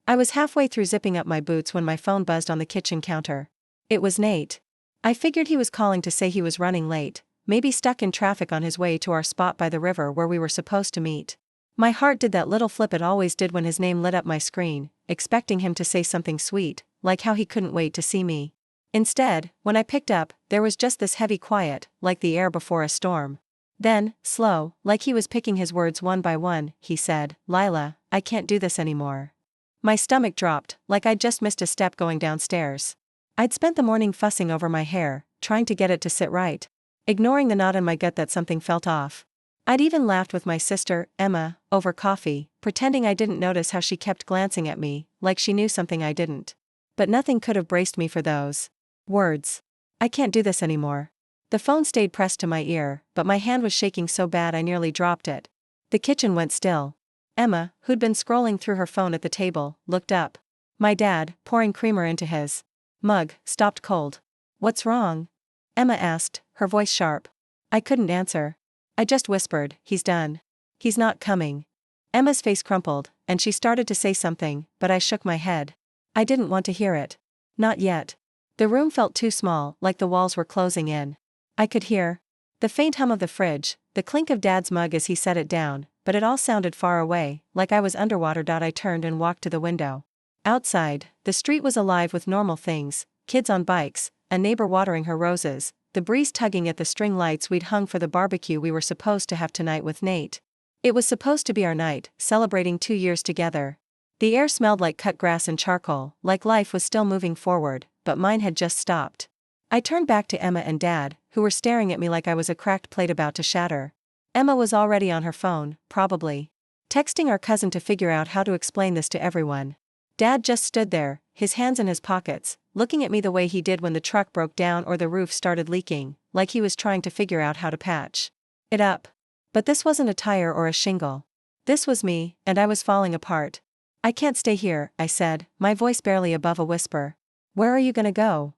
I was halfway through zipping up my boots when my phone buzzed on the kitchen counter. It was Nate. I figured he was calling to say he was running late, maybe stuck in traffic on his way to our spot by the river where we were supposed to meet. My heart did that little flip it always did when his name lit up my screen, expecting him to say something sweet, like how he couldn't wait to see me. Instead, when I picked up, there was just this heavy quiet, like the air before a storm. Then, slow, like he was picking his words one by one, he said, "Lila, I can't do this anymore." My stomach dropped, like I'd just missed a step going downstairs. I'd spent the morning fussing over my hair, trying to get it to sit right, ignoring the knot in my gut that something felt off. I'd even laughed with my sister, Emma, over coffee, pretending I didn't notice how she kept glancing at me, like she knew something I didn't. But nothing could have braced me for those words. I can't do this anymore. The phone stayed pressed to my ear, but my hand was shaking so bad I nearly dropped it. The kitchen went still. Emma, who'd been scrolling through her phone at the table, looked up. My dad, pouring creamer into his mug, stopped cold. "What's wrong?" Emma asked, her voice sharp. I couldn't answer. I just whispered, "He's done. He's not coming." Emma's face crumpled, and she started to say something, but I shook my head. I didn't want to hear it. Not yet. The room felt too small, like the walls were closing in. I could hear the faint hum of the fridge, the clink of Dad's mug as he set it down, but it all sounded far away, like I was underwater. I turned and walked to the window. Outside, the street was alive with normal things, kids on bikes, a neighbor watering her roses, the breeze tugging at the string lights we'd hung for the barbecue we were supposed to have tonight with Nate. It was supposed to be our night, celebrating 2 years together. The air smelled like cut grass and charcoal, like life was still moving forward, but mine had just stopped. I turned back to Emma and Dad, who were staring at me like I was a cracked plate about to shatter. Emma was already on her phone, probably texting our cousin to figure out how to explain this to everyone. Dad just stood there, his hands in his pockets, looking at me the way he did when the truck broke down or the roof started leaking, like he was trying to figure out how to patch it up. But this wasn't a tire or a shingle. This was me, and I was falling apart. "I can't stay here," I said, my voice barely above a whisper. "Where are you gonna go?"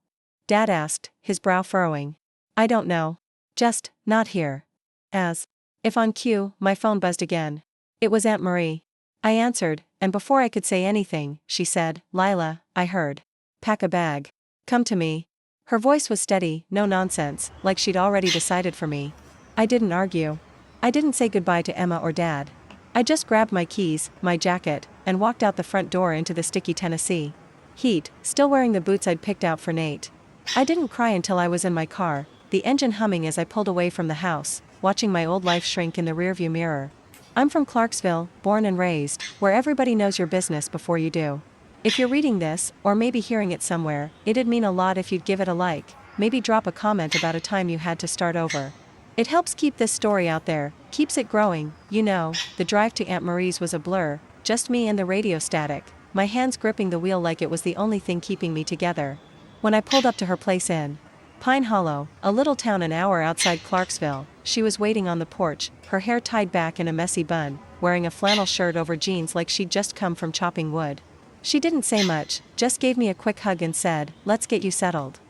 Dad asked, his brow furrowing. "I don't know. Just, not here." As if on cue, my phone buzzed again. It was Aunt Marie. I answered, and before I could say anything, she said, "Lila, I heard. Pack a bag. Come to me." Her voice was steady, no nonsense, like she'd already decided for me. I didn't argue. I didn't say goodbye to Emma or Dad. I just grabbed my keys, my jacket, and walked out the front door into the sticky Tennessee heat, still wearing the boots I'd picked out for Nate. I didn't cry until I was in my car, the engine humming as I pulled away from the house, watching my old life shrink in the rearview mirror. I'm from Clarksville, born and raised, where everybody knows your business before you do. If you're reading this, or maybe hearing it somewhere, it'd mean a lot if you'd give it a like, maybe drop a comment about a time you had to start over. It helps keep this story out there, keeps it growing. You know, the drive to Aunt Marie's was a blur, just me and the radio static, my hands gripping the wheel like it was the only thing keeping me together. When I pulled up to her place in Pine Hollow, a little town an hour outside Clarksville, she was waiting on the porch, her hair tied back in a messy bun, wearing a flannel shirt over jeans like she'd just come from chopping wood. She didn't say much, just gave me a quick hug and said, "Let's get you settled."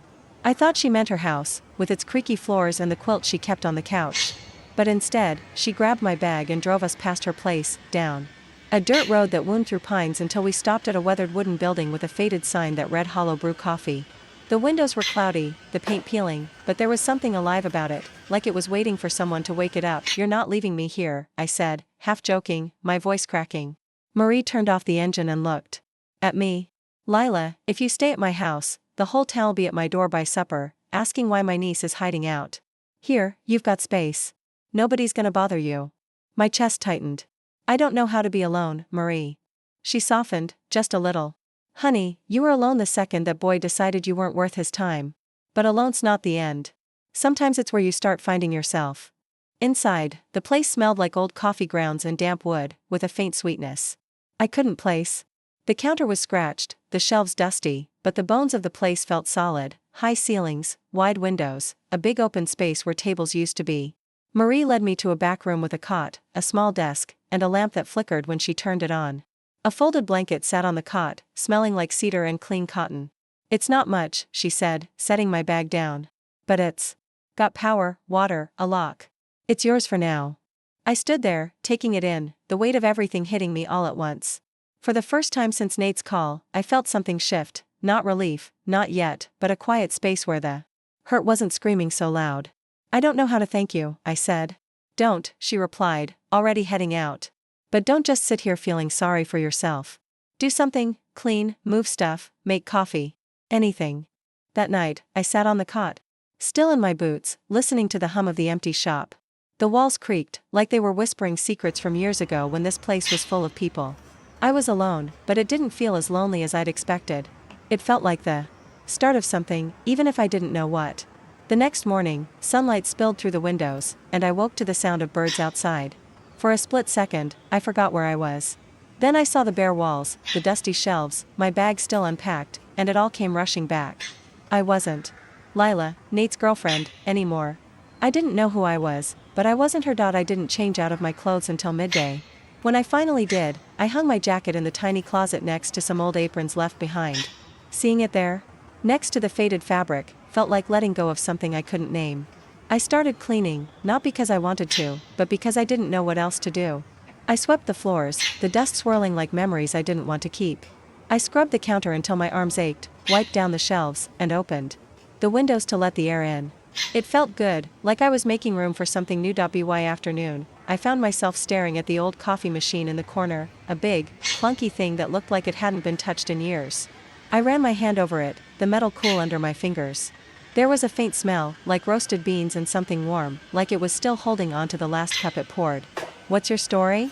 I thought she meant her house, with its creaky floors and the quilt she kept on the couch. But instead, she grabbed my bag and drove us past her place, down a dirt road that wound through pines until we stopped at a weathered wooden building with a faded sign that read Hollow Brew Coffee. The windows were cloudy, the paint peeling, but there was something alive about it, like it was waiting for someone to wake it up. "You're not leaving me here," I said, half joking, my voice cracking. Marie turned off the engine and looked at me. "Lila, if you stay at my house, the whole town will be at my door by supper, asking why my niece is hiding out. Here, you've got space. Nobody's gonna bother you." My chest tightened. "I don't know how to be alone, Marie." She softened, just a little. "Honey, you were alone the second that boy decided you weren't worth his time. But alone's not the end. Sometimes it's where you start finding yourself." Inside, the place smelled like old coffee grounds and damp wood, with a faint sweetness I couldn't place. The counter was scratched, the shelves dusty, but the bones of the place felt solid: high ceilings, wide windows, a big open space where tables used to be. Marie led me to a back room with a cot, a small desk, and a lamp that flickered when she turned it on. A folded blanket sat on the cot, smelling like cedar and clean cotton. "It's not much," she said, setting my bag down. "But it's got power, water, a lock. It's yours for now." I stood there, taking it in, the weight of everything hitting me all at once. For the first time since Nate's call, I felt something shift, not relief, not yet, but a quiet space where the hurt wasn't screaming so loud. I don't know how to thank you, I said. Don't, she replied, already heading out. But don't just sit here feeling sorry for yourself. Do something, clean, move stuff, make coffee. Anything. That night, I sat on the cot, still in my boots, listening to the hum of the empty shop. The walls creaked, like they were whispering secrets from years ago when this place was full of people. I was alone, but it didn't feel as lonely as I'd expected. It felt like the start of something, even if I didn't know what. The next morning, sunlight spilled through the windows, and I woke to the sound of birds outside. For a split second, I forgot where I was. Then I saw the bare walls, the dusty shelves, my bag still unpacked, and it all came rushing back. I wasn't Lila, Nate's girlfriend, anymore. I didn't know who I was, but I wasn't her. I didn't change out of my clothes until midday. When I finally did, I hung my jacket in the tiny closet next to some old aprons left behind. Seeing it there, next to the faded fabric, felt like letting go of something I couldn't name. I started cleaning, not because I wanted to, but because I didn't know what else to do. I swept the floors, the dust swirling like memories I didn't want to keep. I scrubbed the counter until my arms ached, wiped down the shelves, and opened the windows to let the air in. It felt good, like I was making room for something new. By afternoon, I found myself staring at the old coffee machine in the corner, a big, clunky thing that looked like it hadn't been touched in years. I ran my hand over it, the metal cool under my fingers. There was a faint smell, like roasted beans, and something warm, like it was still holding on to the last cup it poured. "What's your story?"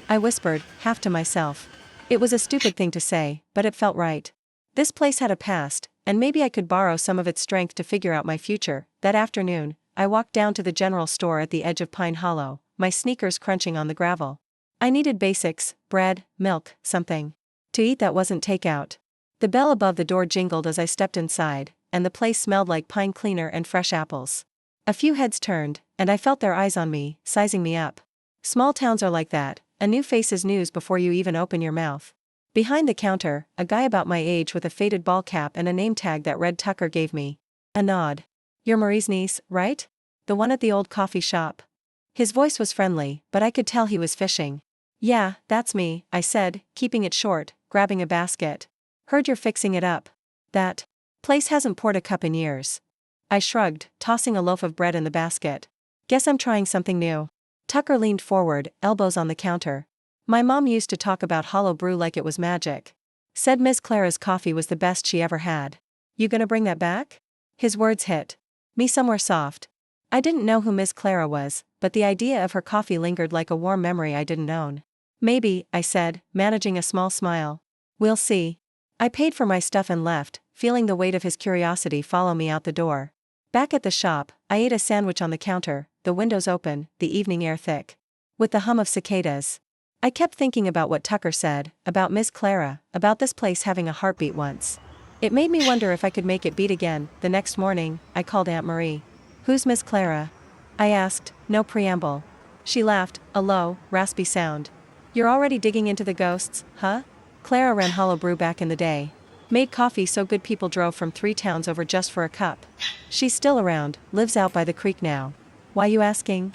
I whispered, half to myself. It was a stupid thing to say, but it felt right. This place had a past, and maybe I could borrow some of its strength to figure out my future. That afternoon, I walked down to the general store at the edge of Pine Hollow, my sneakers crunching on the gravel. I needed basics: bread, milk, something to eat that wasn't takeout. The bell above the door jingled as I stepped inside, and the place smelled like pine cleaner and fresh apples. A few heads turned, and I felt their eyes on me, sizing me up. Small towns are like that, a new face is news before you even open your mouth. Behind the counter, a guy about my age with a faded ball cap and a name tag that read Tucker gave me a nod. "You're Marie's niece, right? The one at the old coffee shop?" His voice was friendly, but I could tell he was fishing. "Yeah, that's me," I said, keeping it short, grabbing a basket. "Heard you're fixing it up. That place hasn't poured a cup in years." I shrugged, tossing a loaf of bread in the basket. "Guess I'm trying something new." Tucker leaned forward, elbows on the counter. "My mom used to talk about hollow brew like it was magic. Said Miss Clara's coffee was the best she ever had. You gonna bring that back?" His words hit me somewhere soft. I didn't know who Miss Clara was, but the idea of her coffee lingered like a warm memory I didn't own. "Maybe," I said, managing a small smile. "We'll see." I paid for my stuff and left, feeling the weight of his curiosity follow me out the door. Back at the shop, I ate a sandwich on the counter, the windows open, the evening air thick with the hum of cicadas. I kept thinking about what Tucker said, about Miss Clara, about this place having a heartbeat once. It made me wonder if I could make it beat again. The next morning, I called Aunt Marie. "Who's Miss Clara?" I asked, no preamble. She laughed, a low, raspy sound. "You're already digging into the ghosts, huh? Clara ran Hollow Brew back in the day. Made coffee so good people drove from 3 towns over just for a cup. She's still around, lives out by the creek now." "Why you asking?"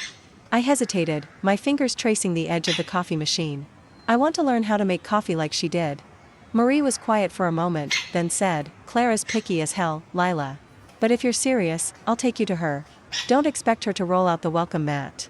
I hesitated, my fingers tracing the edge of the coffee machine. "I want to learn how to make coffee like she did." Marie was quiet for a moment, then said, "Clara's picky as hell, Lila. But if you're serious, I'll take you to her. Don't expect her to roll out the welcome mat."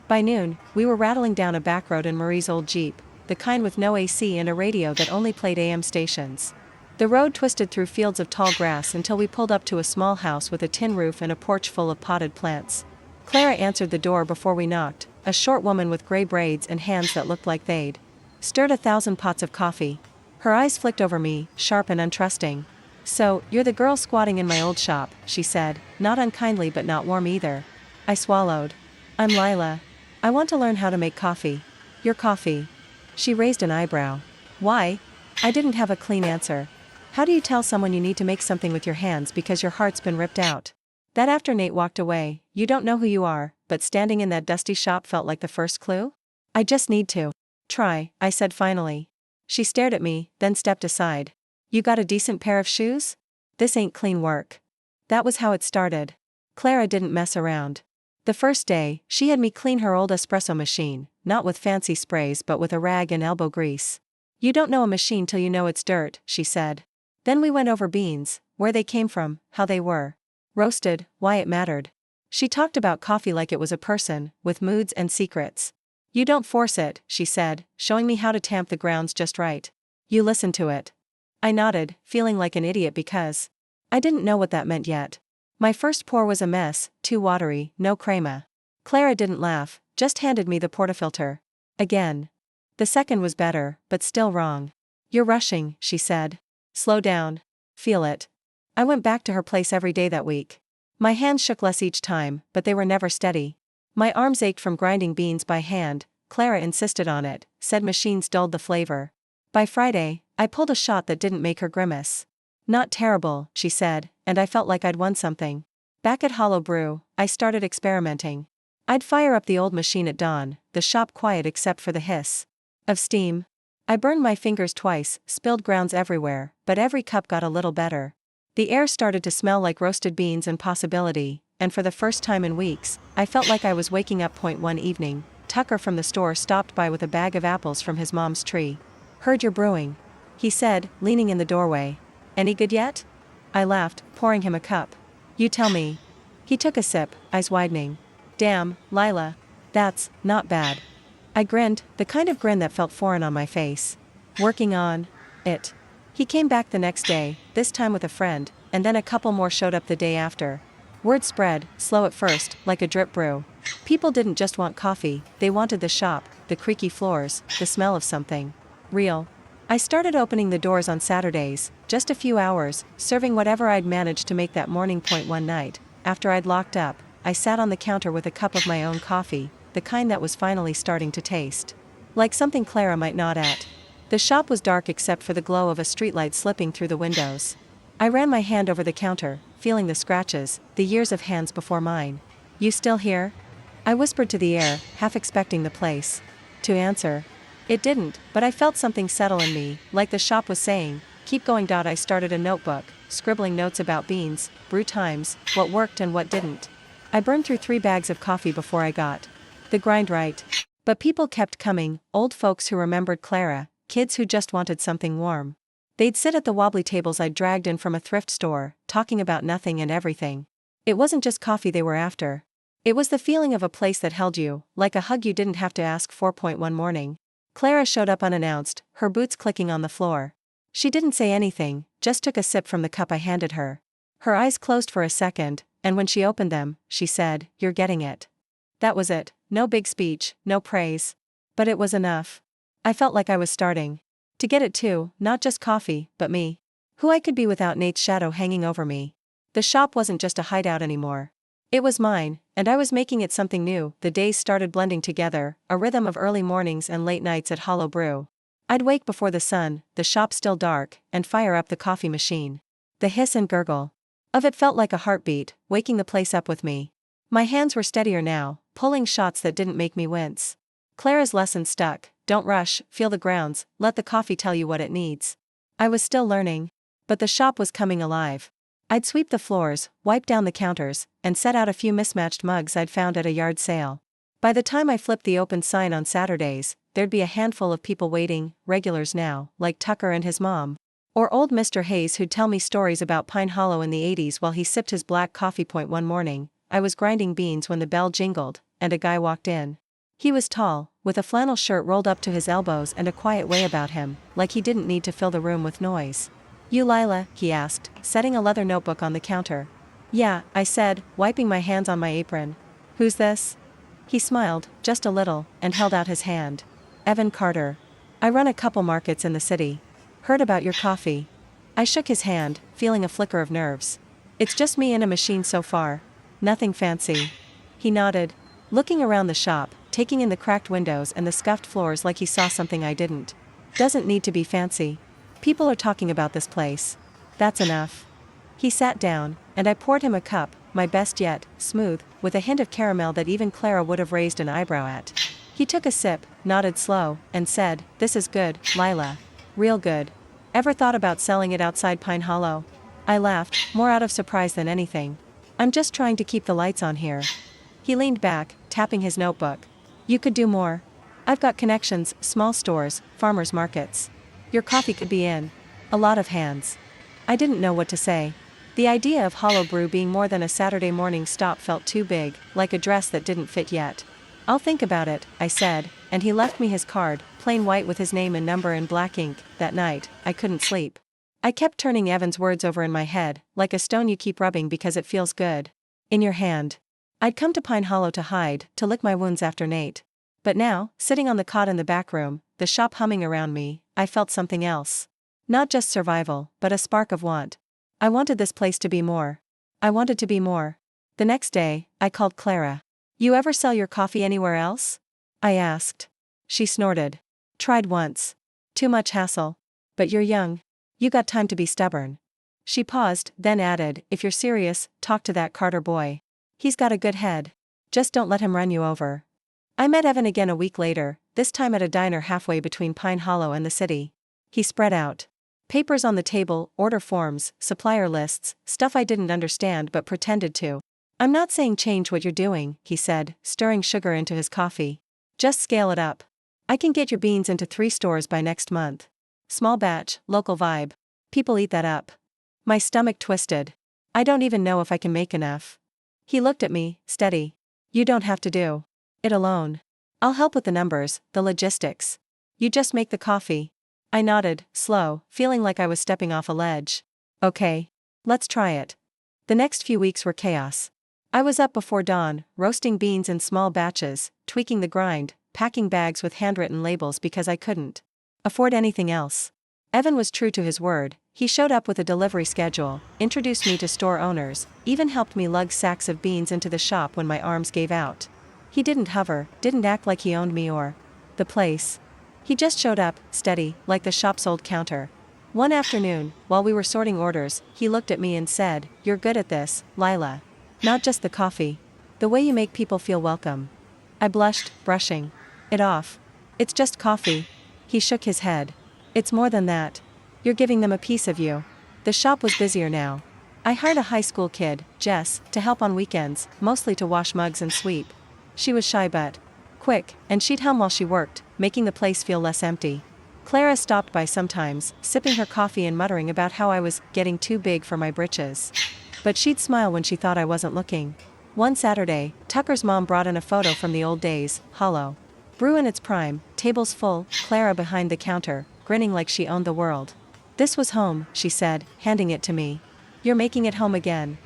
By noon, we were rattling down a back road in Marie's old Jeep, the kind with no AC and a radio that only played AM stations. The road twisted through fields of tall grass until we pulled up to a small house with a tin roof and a porch full of potted plants. Clara answered the door before we knocked, a short woman with gray braids and hands that looked like they'd stirred 1,000 pots of coffee. Her eyes flicked over me, sharp and untrusting. "So, you're the girl squatting in my old shop," she said, not unkindly but not warm either. I swallowed. "I'm Lila. I want to learn how to make coffee." "Your coffee?" She raised an eyebrow. "Why?" I didn't have a clean answer. How do you tell someone you need to make something with your hands because your heart's been ripped out? That after Nate walked away, "You don't know who you are," but standing in that dusty shop felt like the first clue? "I just need to try," I said finally. She stared at me, then stepped aside. "You got a decent pair of shoes? This ain't clean work." That was how it started. Clara didn't mess around. The first day, she had me clean her old espresso machine, not with fancy sprays but with a rag and elbow grease. You don't know a machine till you know it's dirt, she said. Then we went over beans, where they came from, how they were roasted, why it mattered. She talked about coffee like it was a person, with moods and secrets. You don't force it, she said, showing me how to tamp the grounds just right. You listen to it. I nodded, feeling like an idiot because I didn't know what that meant yet. My first pour was a mess, too watery, no crema. Clara didn't laugh, just handed me the portafilter. Again. The second was better, but still wrong. You're rushing, she said. Slow down. Feel it. I went back to her place every day that week. My hands shook less each time, but they were never steady. My arms ached from grinding beans by hand. Clara insisted on it, said machines dulled the flavor. By Friday, I pulled a shot that didn't make her grimace. Not terrible, she said, and I felt like I'd won something. Back at Hollow Brew, I started experimenting. I'd fire up the old machine at dawn, the shop quiet except for the hiss of steam. I burned my fingers twice, spilled grounds everywhere, but every cup got a little better. The air started to smell like roasted beans and possibility, and for the first time in weeks, I felt like I was waking up. One evening, Tucker from the store stopped by with a bag of apples from his mom's tree. Heard you're brewing, he said, leaning in the doorway. Any good yet? I laughed, pouring him a cup. You tell me. He took a sip, eyes widening. Damn, Lila. That's not bad. I grinned, the kind of grin that felt foreign on my face. Working on it. He came back the next day, this time with a friend, and then a couple more showed up the day after. Word spread, slow at first, like a drip brew. People didn't just want coffee, they wanted the shop, the creaky floors, the smell of something real. I started opening the doors on Saturdays, just a few hours, serving whatever I'd managed to make that morning. One night, after I'd locked up, I sat on the counter with a cup of my own coffee, the kind that was finally starting to taste like something Clara might nod at. The shop was dark except for the glow of a streetlight slipping through the windows. I ran my hand over the counter, feeling the scratches, the years of hands before mine. You still here? I whispered to the air, half expecting the place to answer. It didn't, but I felt something settle in me, like the shop was saying, keep going. I started a notebook, scribbling notes about beans, brew times, what worked and what didn't. I burned through 3 bags of coffee before I got the grind right. But people kept coming, old folks who remembered Clara, kids who just wanted something warm. They'd sit at the wobbly tables I'd dragged in from a thrift store, talking about nothing and everything. It wasn't just coffee they were after. It was the feeling of a place that held you, like a hug you didn't have to ask for. One morning, Clara showed up unannounced, her boots clicking on the floor. She didn't say anything, just took a sip from the cup I handed her. Her eyes closed for a second, and when she opened them, she said, "You're getting it." That was it, no big speech, no praise. But it was enough. I felt like I was starting to get it too, not just coffee, but me. Who I could be without Nate's shadow hanging over me. The shop wasn't just a hideout anymore. It was mine, and I was making it something new. The days started blending together, a rhythm of early mornings and late nights at Hollow Brew. I'd wake before the sun, the shop still dark, and fire up the coffee machine. The hiss and gurgle of it felt like a heartbeat, waking the place up with me. My hands were steadier now, pulling shots that didn't make me wince. Clara's lesson stuck: don't rush, feel the grounds, let the coffee tell you what it needs. I was still learning, but the shop was coming alive. I'd sweep the floors, wipe down the counters, and set out a few mismatched mugs I'd found at a yard sale. By the time I flipped the open sign on Saturdays, there'd be a handful of people waiting, regulars now, like Tucker and his mom. Or old Mr. Hayes who'd tell me stories about Pine Hollow in the 80s while he sipped his black coffee. One morning, I was grinding beans when the bell jingled, and a guy walked in. He was tall, with a flannel shirt rolled up to his elbows and a quiet way about him, like he didn't need to fill the room with noise. You Lila? He asked, setting a leather notebook on the counter. Yeah, I said, wiping my hands on my apron. Who's this? He smiled, just a little, and held out his hand. Evan Carter. I run a couple markets in the city. Heard about your coffee. I shook his hand, feeling a flicker of nerves. It's just me and a machine so far. Nothing fancy. He nodded, looking around the shop, taking in the cracked windows and the scuffed floors like he saw something I didn't. Doesn't need to be fancy. People are talking about this place. That's enough. He sat down, and I poured him a cup, my best yet, smooth, with a hint of caramel that even Clara would have raised an eyebrow at. He took a sip, nodded slow, and said, "This is good, Lila. Real good. Ever thought about selling it outside Pine Hollow?" I laughed, more out of surprise than anything. I'm just trying to keep the lights on here. He leaned back, tapping his notebook. You could do more. I've got connections, small stores, farmers markets. Your coffee could be in a lot of hands. I didn't know what to say. The idea of Hollow Brew being more than a Saturday morning stop felt too big, like a dress that didn't fit yet. I'll think about it, I said, and he left me his card, plain white with his name and number in black ink. That night, I couldn't sleep. I kept turning Evan's words over in my head, like a stone you keep rubbing because it feels good. In your hand. I'd come to Pine Hollow to hide, to lick my wounds after Nate. But now, sitting on the cot in the back room, the shop humming around me, I felt something else. Not just survival, but a spark of want. I wanted this place to be more. I wanted to be more. The next day, I called Clara. You ever sell your coffee anywhere else? I asked. She snorted. Tried once. Too much hassle. But you're young. You got time to be stubborn. She paused, then added, if you're serious, talk to that Carter boy. He's got a good head. Just don't let him run you over. I met Evan again a week later, this time at a diner halfway between Pine Hollow and the city. He spread out papers on the table, order forms, supplier lists, stuff I didn't understand but pretended to. I'm not saying change what you're doing, he said, stirring sugar into his coffee. Just scale it up. I can get your beans into 3 stores by next month. Small batch, local vibe. People eat that up. My stomach twisted. I don't even know if I can make enough. He looked at me, steady. You don't have to do it alone. I'll help with the numbers, the logistics. You just make the coffee. I nodded, slow, feeling like I was stepping off a ledge. Okay. Let's try it. The next few weeks were chaos. I was up before dawn, roasting beans in small batches, tweaking the grind, packing bags with handwritten labels because I couldn't afford anything else. Evan was true to his word. He showed up with a delivery schedule, introduced me to store owners, even helped me lug sacks of beans into the shop when my arms gave out. He didn't hover, didn't act like he owned me or the place. He just showed up, steady, like the shop's old counter. One afternoon, while we were sorting orders, he looked at me and said, "You're good at this, Lila. Not just the coffee. The way you make people feel welcome." I blushed, brushing it off. It's just coffee. He shook his head. It's more than that. You're giving them a piece of you. The shop was busier now. I hired a high school kid, Jess, to help on weekends, mostly to wash mugs and sweep. She was shy but quick, and she'd hum while she worked, making the place feel less empty. Clara stopped by sometimes, sipping her coffee and muttering about how I was getting too big for my britches. But she'd smile when she thought I wasn't looking. One Saturday, Tucker's mom brought in a photo from the old days, Hollow Brew in its prime, tables full, Clara behind the counter, grinning like she owned the world. This was home, she said, handing it to me. You're making it home again.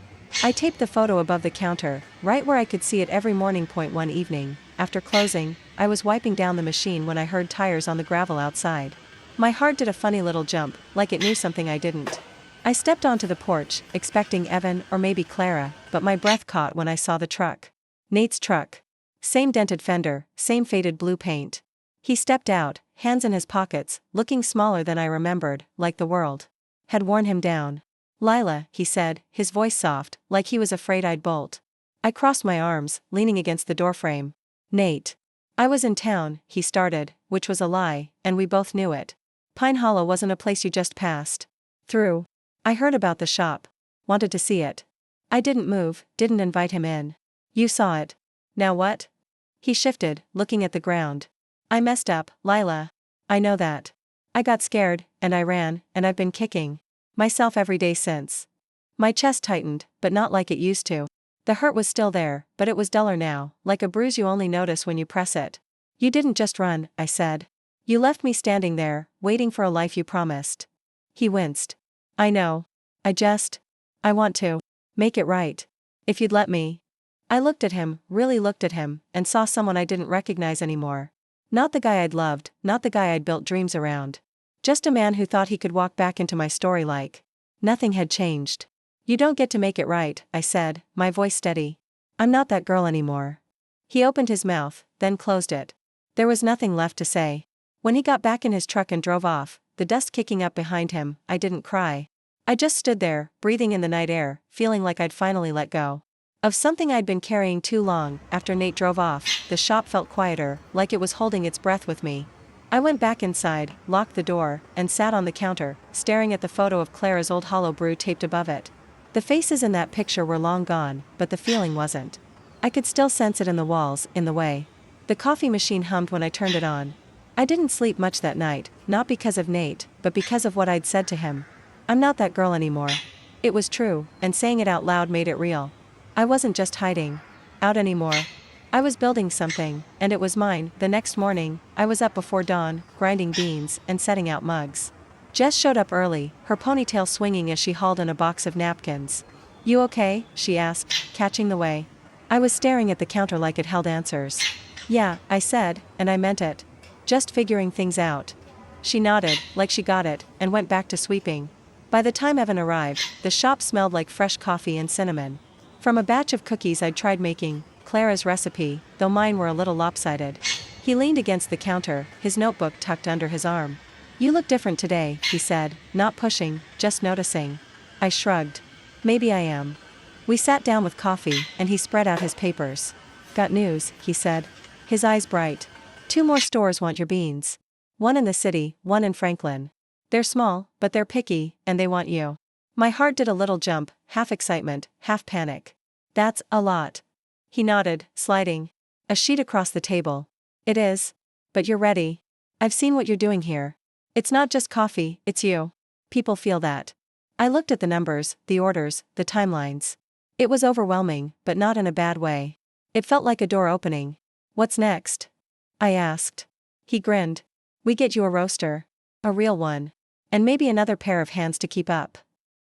I taped the photo above the counter, right where I could see it every morning. One evening, after closing, I was wiping down the machine when I heard tires on the gravel outside. My heart did a funny little jump, like it knew something I didn't. I stepped onto the porch, expecting Evan or maybe Clara, but my breath caught when I saw the truck. Nate's truck. Same dented fender, same faded blue paint. He stepped out, hands in his pockets, looking smaller than I remembered, like the world had worn him down. Lila, he said, his voice soft, like he was afraid I'd bolt. I crossed my arms, leaning against the doorframe. Nate. I was in town, he started, which was a lie, and we both knew it. Pine Hollow wasn't a place you just passed through. I heard about the shop. Wanted to see it. I didn't move, didn't invite him in. You saw it. Now what? He shifted, looking at the ground. I messed up, Lila. I know that. I got scared, and I ran, and I've been kicking myself every day since. My chest tightened, but not like it used to. The hurt was still there, but it was duller now, like a bruise you only notice when you press it. You didn't just run, I said. You left me standing there, waiting for a life you promised. He winced. I know. I want to make it right. If you'd let me. I looked at him, really looked at him, and saw someone I didn't recognize anymore. Not the guy I'd loved, not the guy I'd built dreams around. Just a man who thought he could walk back into my story like nothing had changed. You don't get to make it right, I said, my voice steady. I'm not that girl anymore. He opened his mouth, then closed it. There was nothing left to say. When he got back in his truck and drove off, the dust kicking up behind him, I didn't cry. I just stood there, breathing in the night air, feeling like I'd finally let go of something I'd been carrying too long. After Nate drove off, the shop felt quieter, like it was holding its breath with me. I went back inside, locked the door, and sat on the counter, staring at the photo of Clara's old Hollow Brew taped above it. The faces in that picture were long gone, but the feeling wasn't. I could still sense it in the walls, in the way the coffee machine hummed when I turned it on. I didn't sleep much that night, not because of Nate, but because of what I'd said to him. I'm not that girl anymore. It was true, and saying it out loud made it real. I wasn't just hiding out anymore. I was building something, and it was mine. The next morning, I was up before dawn, grinding beans and setting out mugs. Jess showed up early, her ponytail swinging as she hauled in a box of napkins. "You okay?" she asked, catching the way. I was staring at the counter like it held answers. "Yeah," I said, and I meant it. "Just figuring things out." She nodded, like she got it, and went back to sweeping. By the time Evan arrived, the shop smelled like fresh coffee and cinnamon. From a batch of cookies I'd tried making, Clara's recipe, though mine were a little lopsided. He leaned against the counter, his notebook tucked under his arm. "You look different today," he said, not pushing, just noticing. I shrugged. "Maybe I am." We sat down with coffee, and he spread out his papers. "Got news," he said. His eyes bright. "2 more stores want your beans. One in the city, one in Franklin. They're small, but they're picky, and they want you." My heart did a little jump, half excitement, half panic. "That's a lot." He nodded, sliding a sheet across the table. "It is. But you're ready. I've seen what you're doing here. It's not just coffee, it's you. People feel that." I looked at the numbers, the orders, the timelines. It was overwhelming, but not in a bad way. It felt like a door opening. "What's next?" I asked. He grinned. "We get you a roaster. A real one. And maybe another pair of hands to keep up."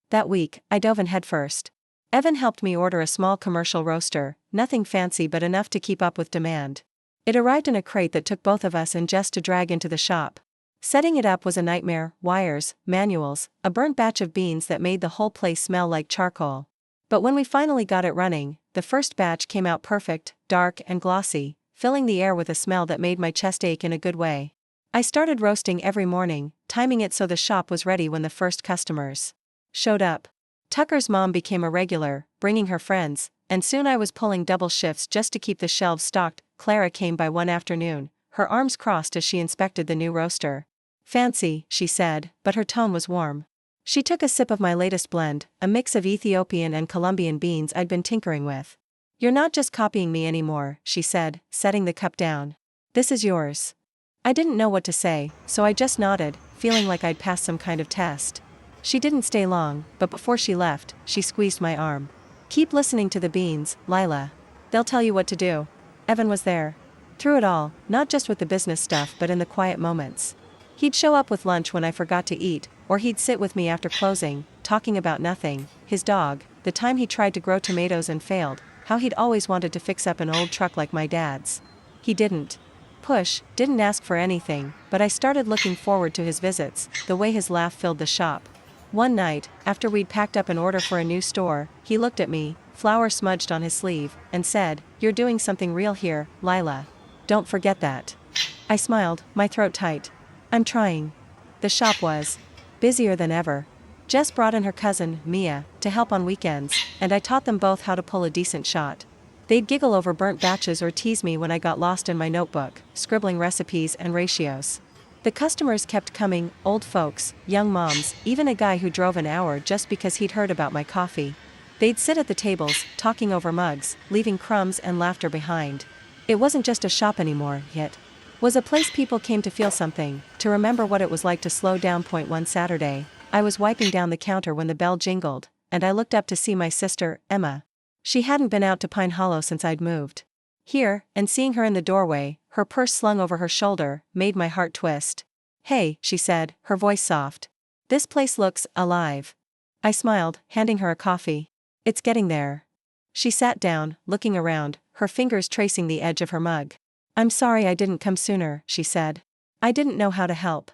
That week, I dove in headfirst. Evan helped me order a small commercial roaster, nothing fancy but enough to keep up with demand. It arrived in a crate that took both of us and Jess to drag into the shop. Setting it up was a nightmare: wires, manuals, a burnt batch of beans that made the whole place smell like charcoal. But when we finally got it running, the first batch came out perfect, dark and glossy, filling the air with a smell that made my chest ache in a good way. I started roasting every morning, timing it so the shop was ready when the first customers showed up. Tucker's mom became a regular, bringing her friends, and soon I was pulling double shifts just to keep the shelves stocked. Clara came by one afternoon, her arms crossed as she inspected the new roaster. "Fancy," she said, but her tone was warm. She took a sip of my latest blend, a mix of Ethiopian and Colombian beans I'd been tinkering with. "You're not just copying me anymore," she said, setting the cup down. "This is yours." I didn't know what to say, so I just nodded, feeling like I'd passed some kind of test. She didn't stay long, but before she left, she squeezed my arm. "Keep listening to the beans, Lila. They'll tell you what to do." Evan was there. Through it all, not just with the business stuff but in the quiet moments. He'd show up with lunch when I forgot to eat, or he'd sit with me after closing, talking about nothing: his dog, the time he tried to grow tomatoes and failed, how he'd always wanted to fix up an old truck like my dad's. He didn't push, didn't ask for anything, but I started looking forward to his visits, the way his laugh filled the shop. One night, after we'd packed up an order for a new store, he looked at me, flour smudged on his sleeve, and said, "You're doing something real here, Lila. Don't forget that." I smiled, my throat tight. "I'm trying." The shop was busier than ever. Jess brought in her cousin, Mia, to help on weekends, and I taught them both how to pull a decent shot. They'd giggle over burnt batches or tease me when I got lost in my notebook, scribbling recipes and ratios. The customers kept coming: old folks, young moms, even a guy who drove an hour just because he'd heard about my coffee. They'd sit at the tables, talking over mugs, leaving crumbs and laughter behind. It wasn't just a shop anymore, it was a place people came to feel something, to remember what it was like to slow down. One Saturday, I was wiping down the counter when the bell jingled, and I looked up to see my sister, Emma. She hadn't been out to Pine Hollow since I'd moved here, and seeing her in the doorway, her purse slung over her shoulder, made my heart twist. "Hey," she said, her voice soft. "This place looks alive." I smiled, handing her a coffee. "It's getting there." She sat down, looking around, her fingers tracing the edge of her mug. "I'm sorry I didn't come sooner," she said. "I didn't know how to help."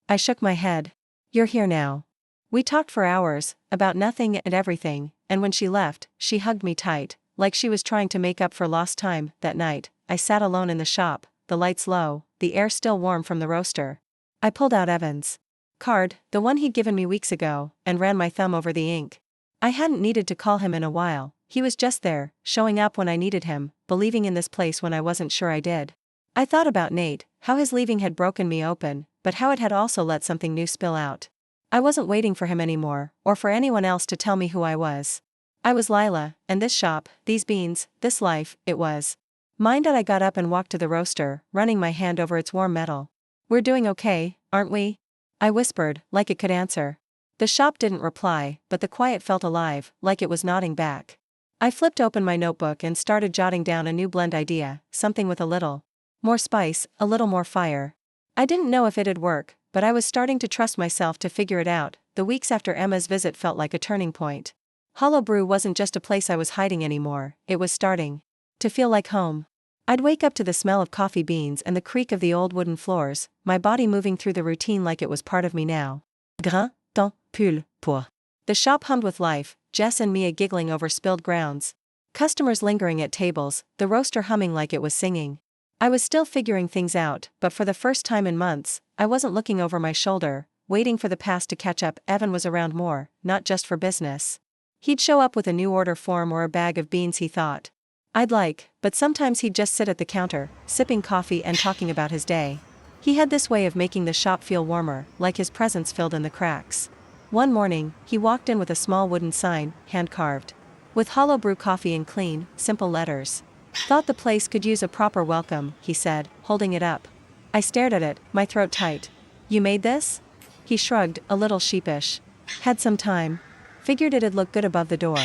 I shook my head. "You're here now." We talked for hours, about nothing and everything, and when she left, she hugged me tight, like she was trying to make up for lost time. That night, I sat alone in the shop, the lights low, the air still warm from the roaster. I pulled out Evan's card, the one he'd given me weeks ago, and ran my thumb over the ink. I hadn't needed to call him in a while. He was just there, showing up when I needed him, believing in this place when I wasn't sure I did. I thought about Nate, how his leaving had broken me open, but how it had also let something new spill out. I wasn't waiting for him anymore, or for anyone else to tell me who I was. I was Lila, and this shop, these beans, this life, it was mine. I got up and walked to the roaster, running my hand over its warm metal. We're doing okay, aren't we? I whispered, like it could answer. The shop didn't reply, but the quiet felt alive, like it was nodding back. I flipped open my notebook and started jotting down a new blend idea, something with a little more spice, a little more fire. I didn't know if it'd work, but I was starting to trust myself to figure it out. The weeks after Emma's visit felt like a turning point. Hollow Brew wasn't just a place I was hiding anymore, it was starting to feel like home. I'd wake up to the smell of coffee beans and the creak of the old wooden floors, my body moving through the routine like it was part of me now. Grain, temps, pull, pour. The shop hummed with life, Jess and Mia giggling over spilled grounds. Customers lingering at tables, the roaster humming like it was singing. I was still figuring things out, but for the first time in months, I wasn't looking over my shoulder, waiting for the past to catch up. Evan was around more, not just for business. He'd show up with a new order form or a bag of beans he thought I'd like, but sometimes he'd just sit at the counter, sipping coffee and talking about his day. He had this way of making the shop feel warmer, like his presence filled in the cracks. One morning, he walked in with a small wooden sign, hand-carved, with Hollow Brew coffee in clean, simple letters. Thought the place could use a proper welcome, he said, holding it up. I stared at it, my throat tight. You made this? He shrugged, a little sheepish. Had some time. Figured it'd look good above the door.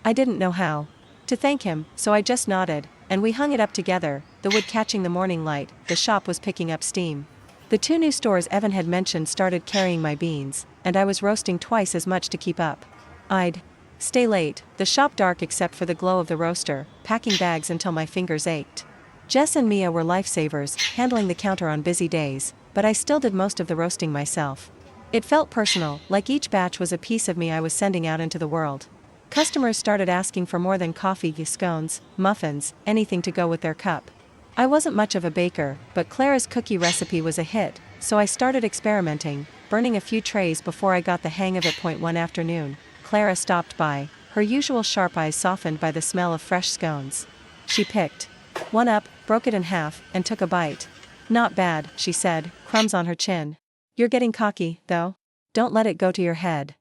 I didn't know how to thank him, so I just nodded, and we hung it up together, the wood catching the morning light. The shop was picking up steam. The 2 new stores Evan had mentioned started carrying my beans, and I was roasting twice as much to keep up. I'd stay late, the shop dark except for the glow of the roaster, packing bags until my fingers ached. Jess and Mia were lifesavers, handling the counter on busy days, but I still did most of the roasting myself. It felt personal, like each batch was a piece of me I was sending out into the world. Customers started asking for more than coffee, scones, muffins, anything to go with their cup. I wasn't much of a baker, but Clara's cookie recipe was a hit, so I started experimenting, burning a few trays before I got the hang of it. One afternoon, Clara stopped by, her usual sharp eyes softened by the smell of fresh scones. She picked one up, broke it in half, and took a bite. Not bad, she said, crumbs on her chin. You're getting cocky, though. Don't let it go to your head.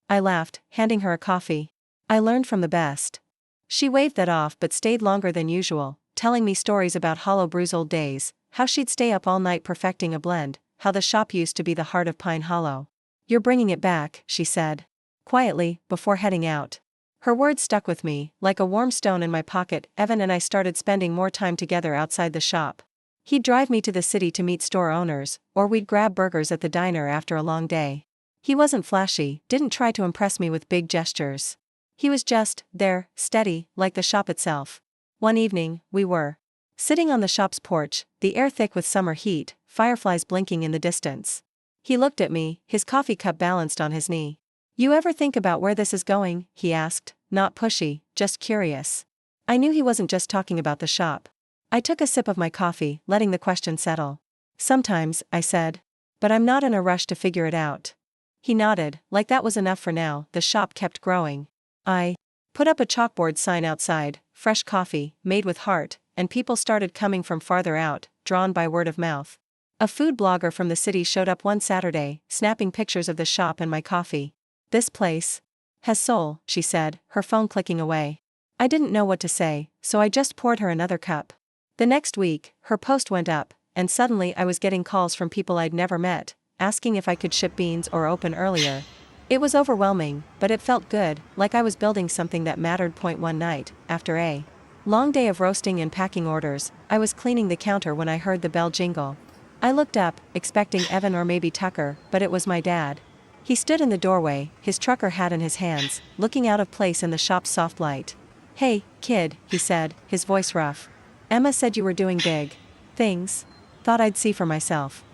I laughed, handing her a coffee. I learned from the best. She waved that off but stayed longer than usual, telling me stories about Hollow Brew's old days, how she'd stay up all night perfecting a blend, how the shop used to be the heart of Pine Hollow. You're bringing it back, she said quietly, before heading out. Her words stuck with me, like a warm stone in my pocket. Evan and I started spending more time together outside the shop. He'd drive me to the city to meet store owners, or we'd grab burgers at the diner after a long day. He wasn't flashy, didn't try to impress me with big gestures. He was just there, steady, like the shop itself. One evening, we were sitting on the shop's porch, the air thick with summer heat, fireflies blinking in the distance. He looked at me, his coffee cup balanced on his knee. You ever think about where this is going? He asked, not pushy, just curious. I knew he wasn't just talking about the shop. I took a sip of my coffee, letting the question settle. Sometimes, I said. But I'm not in a rush to figure it out. He nodded, like that was enough for now. The shop kept growing. I put up a chalkboard sign outside, fresh coffee, made with heart, and people started coming from farther out, drawn by word of mouth. A food blogger from the city showed up one Saturday, snapping pictures of the shop and my coffee. This place has soul, she said, her phone clicking away. I didn't know what to say, so I just poured her another cup. The next week, her post went up, and suddenly I was getting calls from people I'd never met, asking if I could ship beans or open earlier. It was overwhelming, but it felt good, like I was building something that mattered. One night, after a long day of roasting and packing orders, I was cleaning the counter when I heard the bell jingle. I looked up, expecting Evan or maybe Tucker, but it was my dad. He stood in the doorway, his trucker hat in his hands, looking out of place in the shop's soft light. Hey, kid, he said, his voice rough. Emma said you were doing big things. Thought I'd see for myself.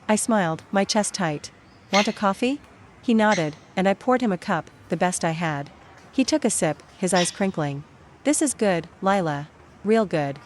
I smiled, my chest tight. Want a coffee? He nodded, and I poured him a cup, the best I had. He took a sip, his eyes crinkling. This is good, Lila. Real good.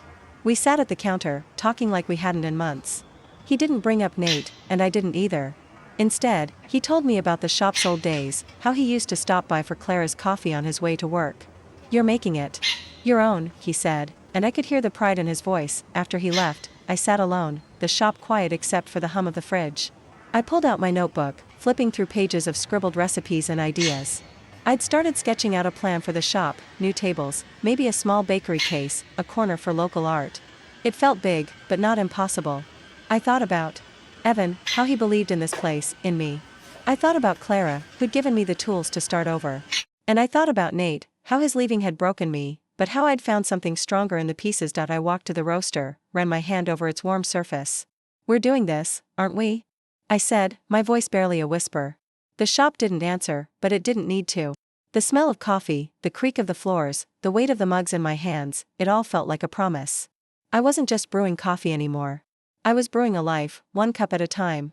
We sat at the counter, talking like we hadn't in months. He didn't bring up Nate, and I didn't either. Instead, he told me about the shop's old days, how he used to stop by for Clara's coffee on his way to work. You're making it your own, he said, and I could hear the pride in his voice. After he left, I sat alone, the shop quiet except for the hum of the fridge. I pulled out my notebook, flipping through pages of scribbled recipes and ideas. I'd started sketching out a plan for the shop, new tables, maybe a small bakery case, a corner for local art. It felt big, but not impossible. I thought about Evan, how he believed in this place, in me. I thought about Clara, who'd given me the tools to start over. And I thought about Nate, how his leaving had broken me, but how I'd found something stronger in the pieces. I walked to the roaster, ran my hand over its warm surface. We're doing this, aren't we? I said, my voice barely a whisper. The shop didn't answer, but it didn't need to. The smell of coffee, the creak of the floors, the weight of the mugs in my hands, it all felt like a promise. I wasn't just brewing coffee anymore. I was brewing a life, one cup at a time,